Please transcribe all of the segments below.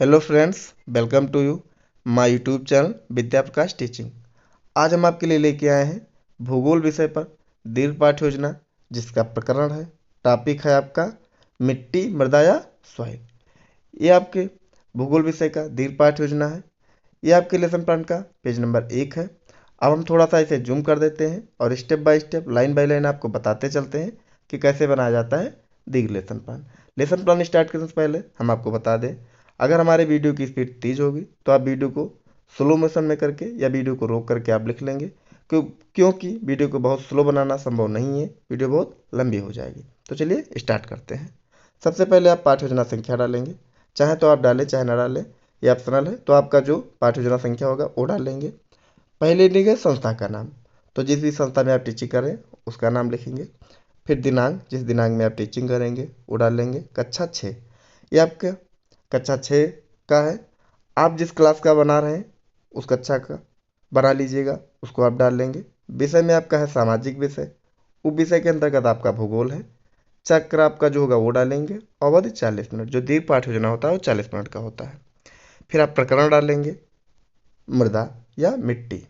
Hello friends, welcome to you my YouTube channel Vidya Prakash teaching. आज हम आपके लिए लेके आए हैं भूगोल विषय पर दीर्घ पाठ योजना, जिसका प्रकरण है, टॉपिक है आपका मिट्टी, मृदा या सॉइल। ये आपके भूगोल विषय का दीर्घ पाठ योजना है। ये आपके लेसन प्लान का पेज नंबर 1 है। अब हम थोड़ा सा इसे जूम कर देते हैं और step by step, line by line आपको बताते चलते हैं कि कैसे बनाया जाता है दीर्घ lesson plan. Lesson plan start करने से पहले हम आपको बता दें, अगर हमारे वीडियो की स्पीड तेज होगी तो आप वीडियो को स्लो मोशन में करके या वीडियो को रोक करके आप लिख लेंगे, क्योंकि वीडियो को बहुत स्लो बनाना संभव नहीं है, वीडियो बहुत लंबी हो जाएगी। तो चलिए स्टार्ट करते हैं। सबसे पहले आप पाठ योजना संख्या डालेंगे, चाहे तो आप डालें चाहे ना डालें, ये ऑप्शनल है। तो आपका जो पाठ योजना संख्या होगा वो डाल लेंगे। पहले लिखेंगे संस्था का नाम, तो जिस भी संस्था में आप टीचिंग करें उसका नाम लिखेंगे। फिर दिनांक, जिस दिनांक में आप टीचिंग करेंगे वो डाल लेंगे। कक्षा 6, ये आपका कक्षा 6 का है। आप जिस क्लास का बना रहे हैं उस कक्षा का बना लीजिएगा, उसको आप डाल लेंगे। विषय में आपका है सामाजिक विषय, उप विषय के अंतर्गत आपका भूगोल है। चक्र आपका जो होगा वो डालेंगे। अवधि 40 मिनट, जो दीर्घ पाठ योजना होता है वो 40 मिनट का होता है। फिर आप प्रकरण डालेंगे मृदा या मिट्टी।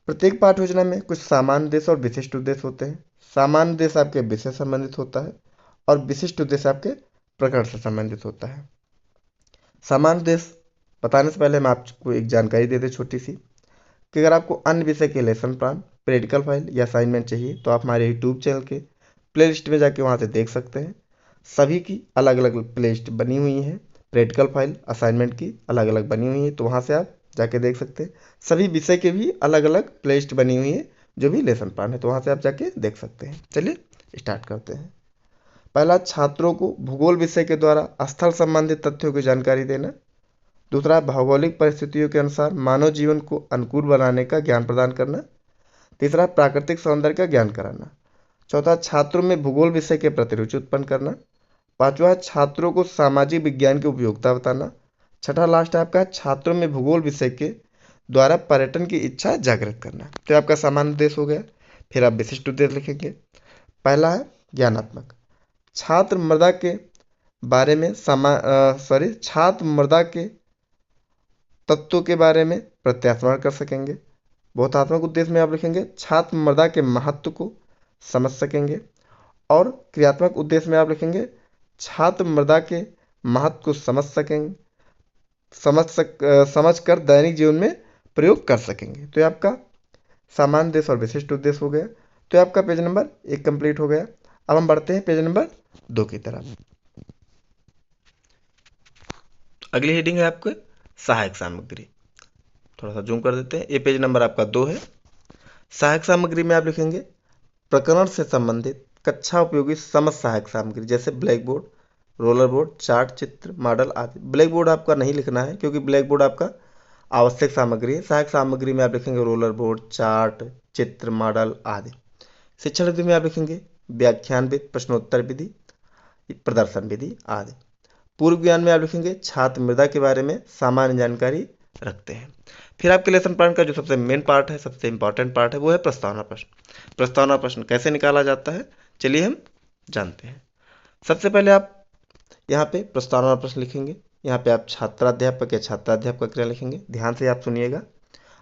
प्रत्येक पाठ योजना में कुछ सामान्य उद्देश्य और विशिष्ट उद्देश्य होते हैं। सामान्य उद्देश्य आपके विषय से संबंधित होता है और विशिष्ट उद्देश्य आपके प्रकरण से संबंधित होता है। सामान्य उद्देश्य बताने से पहले हम आपको एक जानकारी दे दें छोटी सी, कि अगर आपको अन्य विषय के लेसन प्लान, प्रैक्टिकल फाइल या असाइनमेंट चाहिए तो आप हमारे यूट्यूब चैनल के प्ले लिस्ट में जाके वहाँ से देख सकते हैं। सभी की अलग अलग प्ले लिस्ट बनी हुई है, प्रैक्टिकल फाइल, असाइनमेंट की अलग अलग बनी हुई है, तो वहाँ से आप जाके देख सकते हैं। सभी विषय के भी अलग अलग प्ले लिस्ट बनी हुई है, जो भी लेसन प्लान है, तो वहाँ से आप जाके देख सकते हैं। चलिए स्टार्ट करते हैं। पहला, छात्रों को भूगोल विषय के द्वारा स्थल संबंधित तथ्यों की जानकारी देना। दूसरा, भौगोलिक परिस्थितियों के अनुसार मानव जीवन को अनुकूल बनाने का ज्ञान प्रदान करना। तीसरा, प्राकृतिक सौंदर्य का ज्ञान कराना। चौथा, छात्रों में भूगोल विषय के प्रति रुचि उत्पन्न करना। पांचवा, छात्रों को सामाजिक विज्ञान की उपयोगिता बताना। छठा लास्ट है आपका, छात्रों में भूगोल विषय के द्वारा पर्यटन की इच्छा जागृत करना। तो आपका सामान्य उद्देश्य हो गया। फिर आप विशिष्ट उद्देश्य लिखेंगे। पहला है ज्ञानात्मक। छात्र मृदा के बारे में छात्र मृदा के तत्वों के बारे में प्रत्यात्मन कर सकेंगे। बोधात्मक उद्देश्य में आप लिखेंगे छात्र मृदा के महत्व को समझ सकेंगे। और क्रियात्मक उद्देश्य में आप लिखेंगे छात्र मृदा के महत्व को समझ कर दैनिक जीवन में प्रयोग कर सकेंगे। तो ये आपका सामान्य उद्देश्य और विशिष्ट उद्देश्य हो गया। तो ये आपका पेज नंबर 1 कंप्लीट हो गया। अब हम बढ़ते हैं पेज नंबर 2 की तरफ। अगली हेडिंग है आपके सहायक सामग्री। थोड़ा सा जूम कर देते हैं। ये पेज नंबर आपका 2 है। सहायक सामग्री में आप लिखेंगे प्रकरण से संबंधित कक्षा उपयोगी समस्त सहायक सामग्री, जैसे black board, roller board, chart, चित्र, मॉडल आदि। ब्लैक बोर्ड आपका नहीं लिखना है, क्योंकि ब्लैक बोर्ड आपका आवश्यक सामग्री है। सहायक सामग्री में आप लिखेंगे रोलर बोर्ड, चार्ट, चित्र, मॉडल आदि। शिक्षण विधि में आप लिखेंगे व्याख्यान विधि, प्रश्नोत्तर विधि, प्रदर्शन विधि आदि। पूर्व ज्ञान में आप लिखेंगे छात्र मृदा के बारे में सामान्य जानकारी रखते हैं। फिर आपके लेसन प्लान का जो सबसे मेन पार्ट है, सबसे इंपॉर्टेंट पार्ट है, वो है प्रस्तावना प्रश्न। प्रस्तावना प्रश्न कैसे निकाला जाता है, चलिए हम जानते हैं। सबसे पहले आप यहाँ पे प्रस्तावना प्रश्न लिखेंगे। यहाँ पे आप छात्राध्यापक या छात्राध्यापक क्रिया लिखेंगे। ध्यान से आप सुनिएगा।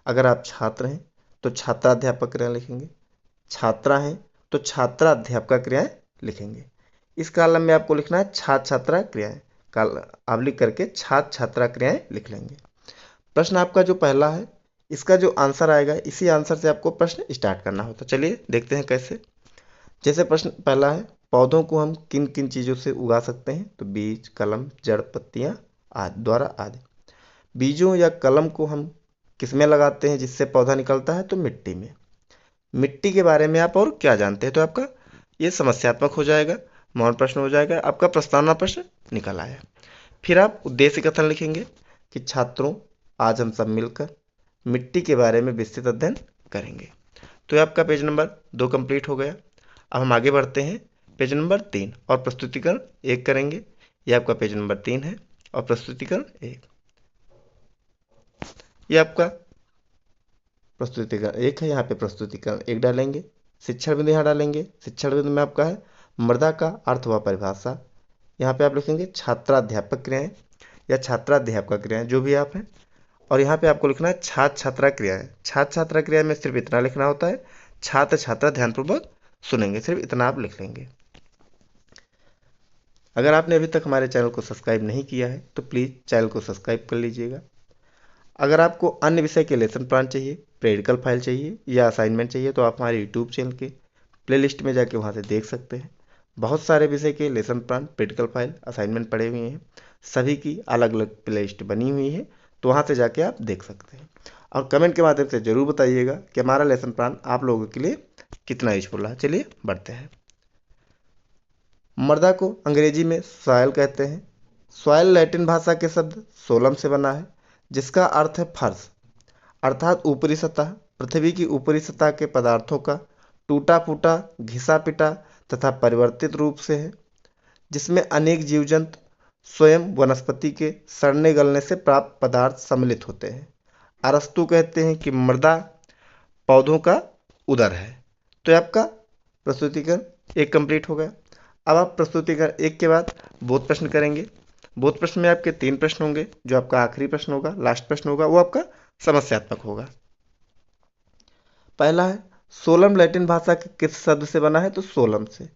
अगर आप छात्र हैं तो छात्राध्यापक क्रिया लिखेंगे, छात्रा हैं तो छात्राध्यापक क्रियाएं लिखेंगे। इस कॉलम में आपको लिखना है छात्र छात्रा क्रियाएं। आप लिख करके छात्र छात्रा क्रियाएं लिख लेंगे। प्रश्न आपका जो पहला है, इसका जो आंसर आएगा, इसी आंसर से आपको प्रश्न स्टार्ट करना होता है। चलिए देखते हैं कैसे। जैसे प्रश्न पहला है, पौधों को हम किन किन चीज़ों से उगा सकते हैं, तो बीज, कलम, जड़, पत्तियां आदि द्वारा आदि। बीजों या कलम को हम किसमें लगाते हैं जिससे पौधा निकलता है, तो मिट्टी में। मिट्टी के बारे में आप और क्या जानते हैं, तो आपका ये समस्यात्मक हो जाएगा, मौन प्रश्न हो जाएगा, आपका प्रस्तावना प्रश्न निकल आया। फिर आप उद्देश्य कथन लिखेंगे कि छात्रों, आज हम सब मिलकर मिट्टी के बारे में विस्तृत अध्ययन करेंगे। तो ये आपका पेज नंबर 2 कंप्लीट हो गया। अब हम आगे बढ़ते हैं पेज नंबर 3 और प्रस्तुतिकरण 1 करेंगे। ये आपका पेज नंबर 3 है और प्रस्तुतिकरण 1। ये आपका प्रस्तुतिकरण 1 है, यहाँ पे प्रस्तुतिकरण 1 डालेंगे। शिक्षण बिंदु यहाँ डालेंगे। शिक्षण बिंदु में आपका है मृदा का अर्थ व परिभाषा। यहाँ पे आप लिखेंगे छात्राध्यापक क्रियाएं। या छात्राध्यापक क्रियाएं, जो भी आप हैं। और यहाँ पे आपको लिखना है छात्र छात्रा क्रियाएं। छात्र छात्रा क्रिया में सिर्फ इतना लिखना होता है, छात्र छात्रा ध्यानपूर्वक सुनेंगे, सिर्फ इतना आप लिख लेंगे। अगर आपने अभी तक हमारे चैनल को सब्सक्राइब नहीं किया है तो प्लीज़ चैनल को सब्सक्राइब कर लीजिएगा। अगर आपको अन्य विषय के लेसन प्लान चाहिए, प्रैक्टिकल फाइल चाहिए या असाइनमेंट चाहिए तो आप हमारे यूट्यूब चैनल के प्लेलिस्ट में जाके वहाँ से देख सकते हैं। बहुत सारे विषय के lesson plan, practical file, assignment पड़े हुए हैं, सभी की अलग अलग प्लेलिस्ट बनी हुई है, तो वहाँ से जाके आप देख सकते हैं। और कमेंट के माध्यम से ज़रूर बताइएगा कि हमारा लेसन प्लान आप लोगों के लिए कितना यूजफुल रहा। चलिए बढ़ते हैं। मृदा को अंग्रेजी में सॉयल कहते हैं। सॉयल लैटिन भाषा के शब्द सोलम से बना है, जिसका अर्थ है फर्श, अर्थात ऊपरी सतह। पृथ्वी की ऊपरी सतह के पदार्थों का टूटा फूटा, घिसा पिटा तथा परिवर्तित रूप से है, जिसमें अनेक जीव जंतु स्वयं वनस्पति के सड़ने गलने से प्राप्त पदार्थ सम्मिलित होते हैं। अरस्तु कहते हैं कि मृदा पौधों का उदर है। तो ये आपका प्रस्तुतिकरण एक कंप्लीट हो गया। अब आप प्रस्तुतिकरण एक के बाद बोध प्रश्न करेंगे। बोध प्रश्न में आपके 3 प्रश्न होंगे। जो आपका आखिरी प्रश्न होगा, लास्ट प्रश्न होगा, वो आपका समस्यात्मक होगा। पहला है, सोलम लैटिन भाषा के किस शब्द से बना है? तो सोलम से।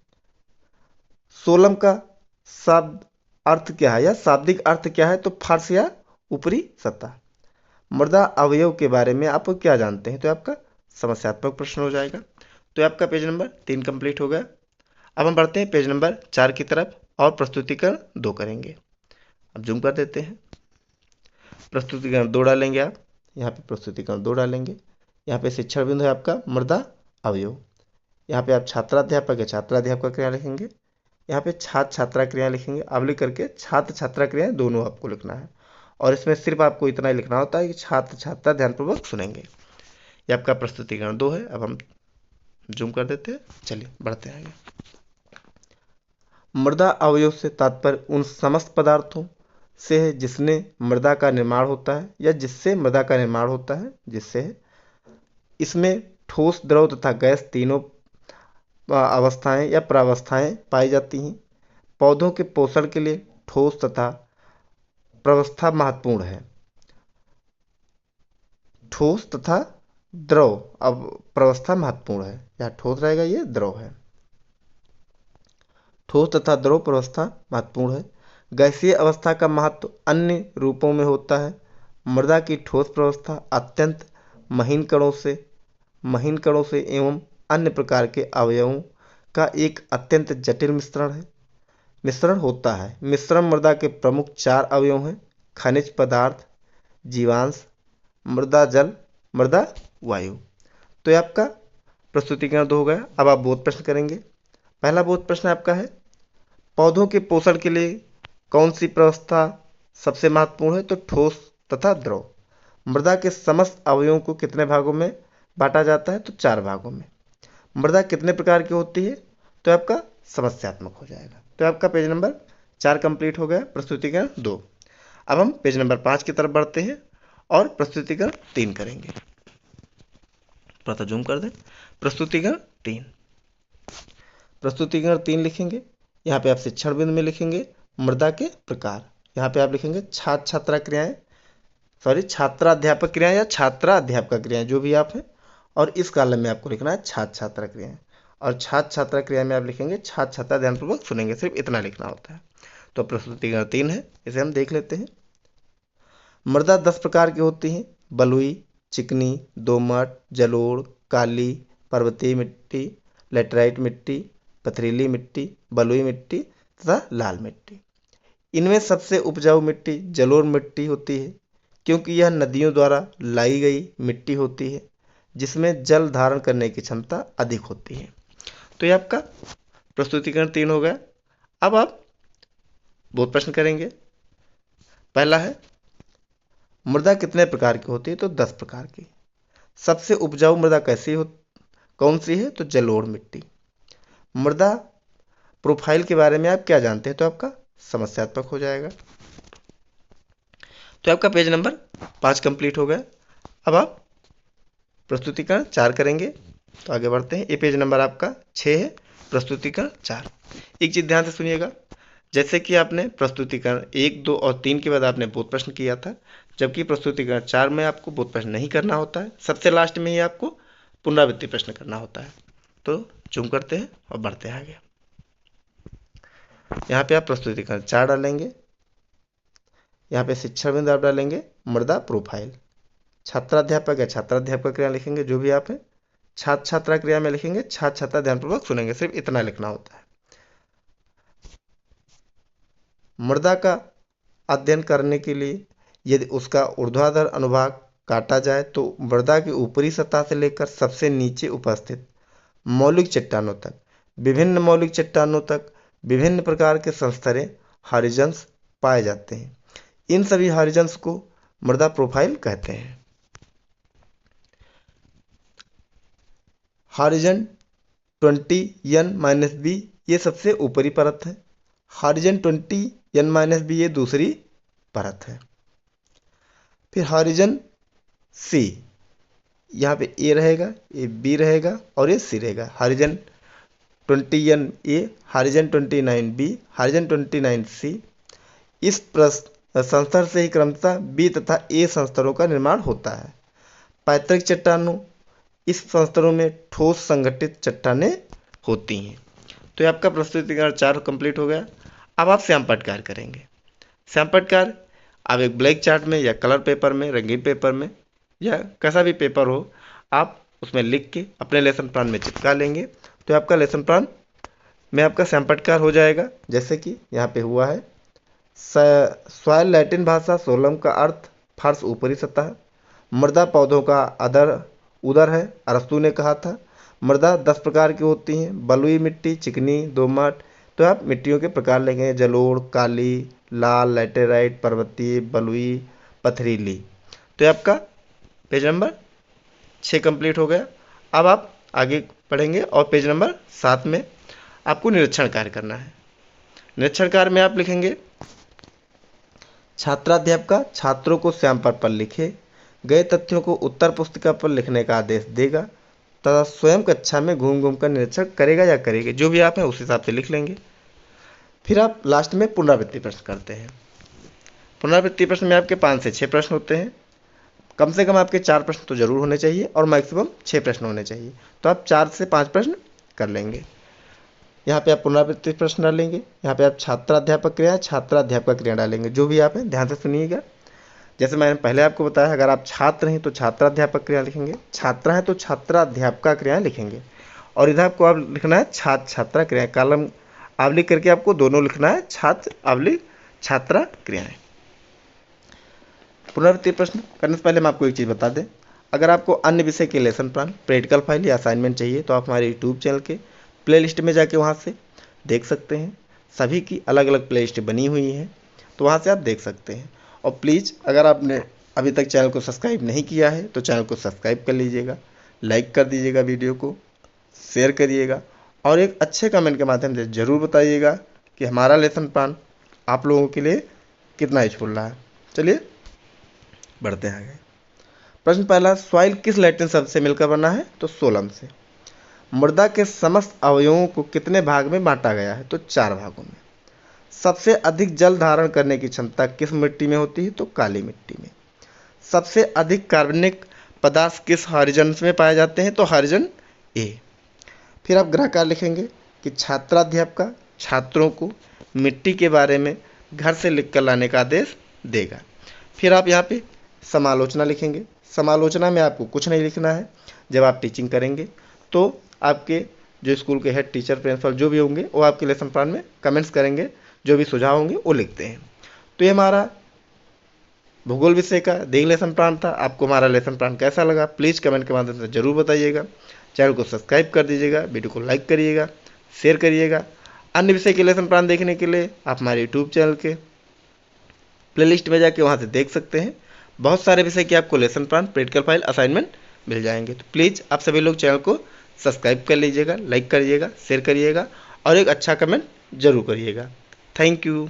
सोलम का शब्द अर्थ क्या है या शाब्दिक अर्थ क्या है? तो फर्श या ऊपरी सतह। मृदा अवयव के बारे में आप क्या जानते हैं? तो आपका समस्यात्मक प्रश्न हो जाएगा। तो आपका पेज नंबर 3 कंप्लीट हो गया। अब हम बढ़ते हैं पेज नंबर 4 की तरफ और प्रस्तुतिकरण 2 करेंगे। अब जूम कर देते हैं। प्रस्तुतिकरण 2 डालेंगे आप, यहाँ पे प्रस्तुतिकरण 2 डालेंगे। यहाँ पे शिक्षण बिंदु है आपका मृदा अवयव। यहाँ पे आप छात्राध्यापक या छात्राध्यापक क्रिया लिखेंगे। यहाँ पे छात्र छात्रा क्रिया लिखेंगे। अब लिख करके छात्र छात्रा क्रियाएं दोनों आपको लिखना है, और इसमें सिर्फ आपको इतना ही लिखना होता है कि छात्र छात्रा ध्यानपूर्वक सुनेंगे। ये आपका प्रस्तुतिकरण 2 है। अब हम जूम कर देते हैं। चलिए बढ़ते हैं आगे। मृदा अवयव से तात्पर्य उन समस्त पदार्थों से है जिसने मृदा का निर्माण होता है या जिससे मृदा का निर्माण होता है, जिससे है। इसमें ठोस, द्रव तथा गैस तीनों अवस्थाएं या प्रावस्थाएं पाई जाती हैं। पौधों के पोषण के लिए ठोस तथा प्रावस्था महत्वपूर्ण है। ठोस तथा द्रव, अब प्रावस्था महत्वपूर्ण है, यहाँ ठोस रहेगा, ये द्रव है। ठोस तथा द्रव प्रावस्था महत्वपूर्ण है। गैसीय अवस्था का महत्व अन्य रूपों में होता है। मृदा की ठोस प्रावस्था अत्यंत महीन कणों से एवं अन्य प्रकार के अवयवों का एक अत्यंत जटिल मिश्रण होता है। मिश्रण मृदा के प्रमुख 4 अवयव हैं: खनिज पदार्थ, जीवांश, मृदा जल, मृदा वायु। तो ये आपका प्रस्तुतिकरण 2 हो गया। अब आप बोध प्रश्न करेंगे। पहला बोध प्रश्न आपका है, पौधों के पोषण के लिए कौन सी प्रावस्था सबसे महत्वपूर्ण है? तो ठोस तथा द्रव। मृदा के समस्त अवयवों को कितने भागों में बांटा जाता है? तो 4 भागों में। मृदा कितने प्रकार की होती है? तो आपका समस्यात्मक हो जाएगा। तो आपका पेज नंबर 4 कंप्लीट हो गया, प्रस्तुतिकरण 2। अब हम पेज नंबर 5 की तरफ बढ़ते हैं और प्रस्तुतिकरण 3 करेंगे। थोड़ा जूम कर दें। प्रस्तुतिकरण 3 लिखेंगे। यहाँ पे आप शिक्षण बिंदु में लिखेंगे मृदा के प्रकार। यहाँ पे आप लिखेंगे छात्र छात्रा क्रियाएं, छात्राध्यापक क्रियाएं या छात्राध्यापक क्रियाएं, जो भी आप हैं। और इस कॉलम में आपको लिखना है छात्र छात्रा क्रियाएं, और छात्र छात्रा क्रिया में आप लिखेंगे छात्र छात्रा ध्यानपूर्वक सुनेंगे, सिर्फ इतना लिखना होता है। तो प्रस्तुतिकरण 3 है, इसे हम देख लेते हैं। मृदा 10 प्रकार की होती हैं: बलुई, चिकनी, दोमट, जलोढ़, काली, पर्वतीय मिट्टी, लेटराइट मिट्टी, पथरीली मिट्टी, बलुई मिट्टी तथा लाल मिट्टी। इनमें सबसे उपजाऊ मिट्टी जलोढ़ मिट्टी होती है, क्योंकि यह नदियों द्वारा लाई गई मिट्टी होती है, जिसमें जल धारण करने की क्षमता अधिक होती है। तो ये आपका प्रस्तुतिकरण 3 हो गया। अब आप बोध प्रश्न करेंगे। पहला है, मृदा कितने प्रकार की होती है? तो 10 प्रकार की। सबसे उपजाऊ मृदा कौन सी है? तो जलोढ़ मिट्टी। मृदा प्रोफाइल के बारे में आप क्या जानते हैं? तो आपका समस्यात्मक हो जाएगा। तो आपका पेज नंबर 5 कंप्लीट हो गया। अब आप प्रस्तुतिकरण 4 करेंगे। तो आगे बढ़ते हैं। ये पेज नंबर आपका 6 है, प्रस्तुतिकरण 4। एक चीज ध्यान से सुनिएगा, जैसे कि आपने प्रस्तुतिकरण 1, 2 और 3 के बाद आपने बोध प्रश्न किया था, जबकि प्रस्तुतिकरण 4 में आपको बोध प्रश्न नहीं करना होता है, सबसे लास्ट में ही आपको पुनरावृत्ति प्रश्न करना होता है। तो जूम करते हैं और बढ़ते हैं आगे। यहाँ पे आप प्रस्तुतिकरण 4 डालेंगे, यहाँ पे शिक्षण बिंदु आप डालेंगे, मृदा प्रोफाइल, छात्राध्यापक या छात्राध्यापक क्रिया लिखेंगे जो भी आप है, छात्र छात्रा क्रिया में लिखेंगे छात्र छात्रा ध्यानपूर्वक सुनेंगे, सिर्फ इतना लिखना होता है। मृदा का अध्ययन करने के लिए यदि उसका ऊर्ध्वाधर अनुभाग काटा जाए तो मृदा की ऊपरी सतह से लेकर सबसे नीचे उपस्थित मौलिक चट्टानों तक, विभिन्न मौलिक चट्टानों तक विभिन्न प्रकार के संस्तरें हॉरिजन्स पाए जाते हैं। इन सभी हॉरिजन्स को मृदा प्रोफाइल कहते हैं। हॉरिजन 20n-b ये सबसे ऊपरी परत है, हॉरिजन 20n-b ये दूसरी परत है। फिर हॉरिजन सी, यहाँ पे ए रहेगा, ये बी रहेगा और ये सी रहेगा। Horizon 20n-a, horizon 29b, horizon 29c। इस संस्तर से ही क्रमशः बी तथा ए संस्तरों का निर्माण होता है। पैतृक चट्टानों, इस संस्तरों में ठोस संगठित चट्टानें होती हैं। तो ये आपका प्रस्तुतिकरण 4 कंप्लीट हो गया। अब आप श्याम पटकार करेंगे। श्याम पटकार आप एक ब्लैक चार्ट में या कलर पेपर में, रंगीन पेपर में या कैसा भी पेपर हो, आप उसमें लिख के अपने लेसन प्लान में चिपका लेंगे। तो आपका लेसन प्लान में आपका श्याम पटकार हो जाएगा। जैसे कि यहाँ पे हुआ है, सॉइल लैटिन भाषा, सोलम का अर्थ फर्श ऊपरी सतह, मृदा पौधों का उदर है, अरस्तु ने कहा था। मृदा 10 प्रकार की होती हैं, बलुई मिट्टी, चिकनी, दोमट। तो आप मिट्टियों के प्रकार लेंगे, जलोढ़, काली, लाल, लैटेराइट, पर्वतीय, बलुई, पथरीली। तो ये आपका पेज नंबर 6 कंप्लीट हो गया। अब आप आगे पढ़ेंगे और पेज नंबर 7 में आपको निरीक्षण कार्य करना है। निरीक्षण कार्य में आप लिखेंगे, छात्राध्यापक छात्रों को श्याम पट पर लिखे गए तथ्यों को उत्तर पुस्तिका पर लिखने का आदेश देगा तथा स्वयं कक्षा में घूम घूम कर निरीक्षण करेगा या करेगी, जो भी आप हैं उस हिसाब से लिख लेंगे। फिर आप लास्ट में पुनरावृत्ति प्रश्न करते हैं। पुनरावृत्ति प्रश्न में आपके 5 से 6 प्रश्न होते हैं। कम से कम आपके 4 प्रश्न तो जरूर होने चाहिए और मैक्सिमम 6 प्रश्न होने चाहिए। तो आप 4 से 5 प्रश्न कर लेंगे। यहाँ पे आप पुनरावृत्ति प्रश्न डालेंगे, यहाँ पे आप छात्राध्यापक क्रिया, छात्राध्यापक क्रिया डालेंगे, जो भी आप हैं ध्यान से सुनिएगा। जैसे मैंने पहले आपको बताया, अगर आप छात्र हैं तो छात्राध्यापक क्रिया लिखेंगे, छात्रा हैं तो छात्राध्यापका क्रिया लिखेंगे, और इधर आपको आप लिखना है छात्र छात्रा क्रिया। कॉलम आवली करके आपको दोनों लिखना है, छात्र आवली छात्रा क्रियाएं। पुनरावृत्ति प्रश्न करने से पहले मैं आपको एक चीज़ बता दें, अगर आपको अन्य विषय के लेसन प्लान, प्रैक्टिकल फाइल या असाइनमेंट चाहिए तो आप हमारे यूट्यूब चैनल के प्लेलिस्ट में जाके वहाँ से देख सकते हैं। सभी की अलग अलग प्लेलिस्ट बनी हुई है, तो वहाँ से आप देख सकते हैं। और प्लीज़ अगर आपने अभी तक चैनल को सब्सक्राइब नहीं किया है तो चैनल को सब्सक्राइब कर लीजिएगा, लाइक कर दीजिएगा, वीडियो को शेयर करिएगा और एक अच्छे कमेंट के माध्यम से ज़रूर बताइएगा कि हमारा लेसन प्लान आप लोगों के लिए कितना यूजफुल रहा है। चलिए बढ़ते हैं आगे। प्रश्न पहला, सॉइल किस लैटिन शब्द से मिलकर बना है? तो सोलम से। मृदा के समस्त अवयवों को कितने भाग में बांटा गया है? तो 4 भागों में। सबसे अधिक जल धारण करने की क्षमता किस मिट्टी में होती है? तो काली मिट्टी में। सबसे अधिक कार्बनिक पदार्थ किस हॉरिजन में पाए जाते हैं? तो हॉरिजन ए। फिर आप गृहकार लिखेंगे कि छात्राध्यापक छात्रों को मिट्टी के बारे में घर से लिखकर लाने का आदेश देगा। फिर आप यहाँ पे समालोचना लिखेंगे। समालोचना में आपको कुछ नहीं लिखना है। जब आप टीचिंग करेंगे तो आपके जो स्कूल के हेड टीचर, प्रिंसिपल जो भी होंगे वो आपके लेसन प्लान में कमेंट्स करेंगे, जो भी सुझाव होंगे वो लिखते हैं। तो ये हमारा भूगोल विषय का देख लेसन प्लान था। आपको हमारा लेसन प्लान कैसा लगा प्लीज़ कमेंट के माध्यम से ज़रूर बताइएगा। चैनल को सब्सक्राइब कर दीजिएगा, वीडियो को लाइक करिएगा, शेयर करिएगा। अन्य विषय के लेसन प्लान देखने के लिए आप हमारे यूट्यूब चैनल के प्लेलिस्ट में जाके वहाँ से देख सकते हैं। बहुत सारे विषय के आपको lesson plan, practical file, assignment मिल जाएंगे। तो प्लीज़ आप सभी लोग चैनल को सब्सक्राइब कर लीजिएगा, लाइक करिएगा, शेयर करिएगा और एक अच्छा कमेंट जरूर करिएगा। Thank you.